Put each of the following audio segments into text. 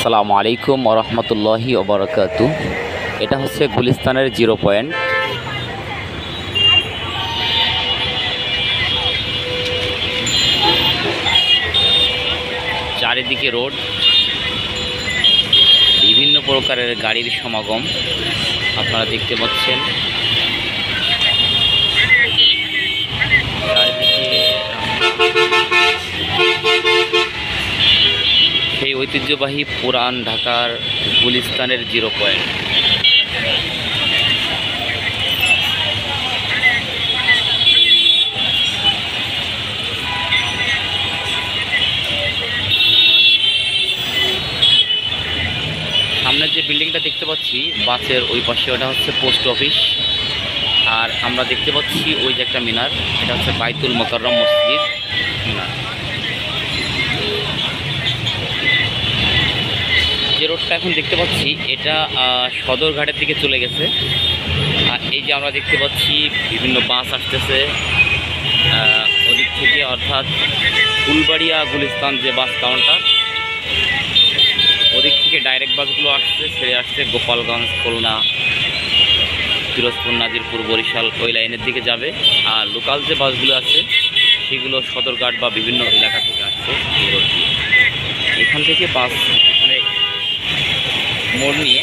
আসসালামু আলাইকুম ওরহমতুল্লাহি ওবরাকাতু। এটা হচ্ছে গুলিস্তানের 0 পয়েন্ট। চারিদিকে রোড, বিভিন্ন প্রকারের গাড়ির সমাগম আপনারা দেখতে পাচ্ছেন। সেই ঐতিহ্যবাহী পুরান ঢাকার গুলিস্তানের 0 পয়েন্ট। সামনের যে বিল্ডিংটা দেখতে পাচ্ছি বাসের ওই পাশে, ওটা হচ্ছে পোস্ট অফিস। আর আমরা দেখতে পাচ্ছি ওই যে একটা মিনার, এটা হচ্ছে বাইতুল মোকাররম মসজিদ মিনার। যে রোডটা এখন দেখতে পাচ্ছি এটা সদরঘাটের দিকে চলে গেছে। আর এই যে আমরা দেখতে পাচ্ছি বিভিন্ন বাস আসতেছে ওদিক থেকে, অর্থাৎ ফুলবাড়িয়া গুলিস্তান যে বাস কাউন্টার, ওদিক থেকে ডাইরেক্ট বাসগুলো আসছে, ছেড়ে আসছে গোপালগঞ্জ, খুলনা, পিরোজপুর, নাজিরপুর, বরিশাল ওই লাইনের দিকে যাবে। আর লোকাল যে বাসগুলো আছে সেগুলো সদরঘাট বা বিভিন্ন এলাকা থেকে আসছে এই রোড দিয়ে। এখান থেকে বাস এখানে মোড় নিয়ে,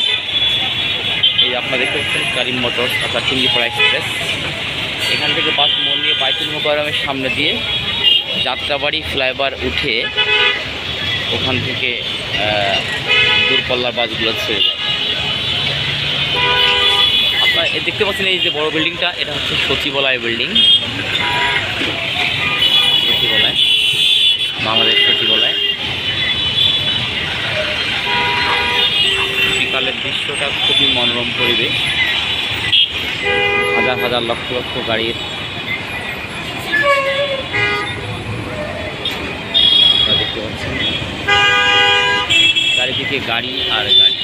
এই আপনারা দেখতে পাচ্ছেন কারিম মোটরস অর্থাৎ টুঙ্গিপাড়া এক্সপ্রেস, এখান থেকে বাস মোড় নিয়ে বাইতুল মোকাররমের সামনে দিয়ে যাত্রাবাড়ি ফ্লাইওভার উঠে ওখান থেকে দূরপাল্লার বাসগুলো ছেড়ে যায়। আপনারা দেখতে পাচ্ছেন এই যে বড় বিল্ডিংটা, এটা হচ্ছে সচিবালয় বিল্ডিং। সচিবালয়, বাংলাদেশ সচিবালয়। বিকালের দৃশ্যটা খুবই মনোরম পরিবেশ, হাজার হাজার লক্ষ লক্ষ গাড়ির দেখতে পাচ্ছেন, চারিদিকে গাড়ি আর গাড়ি।